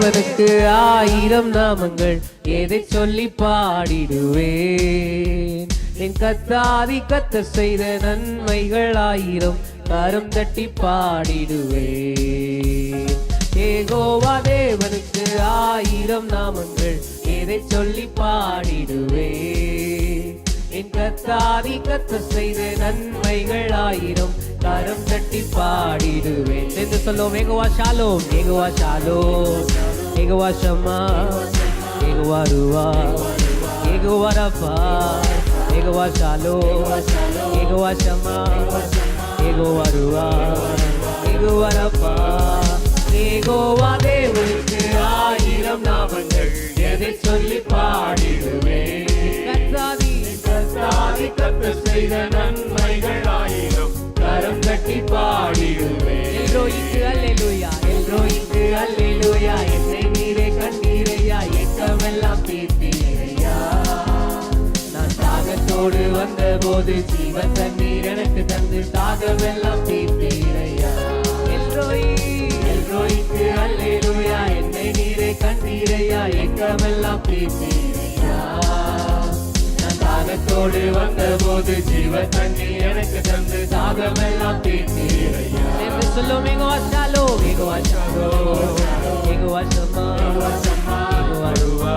தேவனுக்கு 1000 நாமங்கள், எதை சொல்லி பாடிடுவேன். என் கத்தாதி கத்த செய்த நன்மைகள் 1000, கரம் தட்டி பாடிடுவேன். யெகோவா தேவனுக்கு 1000 நாமங்கள், எதை சொல்லி பாடிடுவேன். என் கத்தாதி கத்த செய்த நன்மைகள் 1000, கரம் தட்டி பாடிடுவேன். என்று சொல்லுவோம். யெகோவா ஷாலோம், யெகோவா ஷாலோம், யெகோவா ஷம்மா, யெகோவா ருவா, யெகோவா ரஃபா, யெகோவா ஷாலோம், யெகோவா ஷம்மா, யெகோவா ருவா, யெகோவா ரஃபா. யெகோவா தேவனுக்கு 1000 நாமங்கள், எதை சொல்லி பாடிடுவேன். கத்தாதி கத்த செய்த நன்மைகள் 1000, கரம் தட்டி பாடிடுவேன். எல்ரோய்க்கு அல்லேலூயா, எல்ரோய்க்கு அல்லேலூயா. என்னை நீரே கண்டீரையா, ஏக்கமெல்லாம் தீர்த்தீரையா. நான் தாகத்தோடு வந்த போது ஜீவ தண்ணீர் எனக்கு தந்து தாகமெல்லாம் தீர்த்தீரையா. எல்ரோய்க்கு அல்லேலூயா. என்னை நீரே கண்டீரையா, ஏக்கமெல்லாம் தீர்த்தீரையா. நான் தாகத்தோடு வந்த போது ஜீவ தண்ணீர் எனக்கு தந்து தாகமெல்லாம் தீர்த்தீரையா. என்று சொல்லும். யெகோவா ஷாலோம், யெகோவா ஷாலோம், யெகோவா ஷம்மா, யெகோவா ருவா,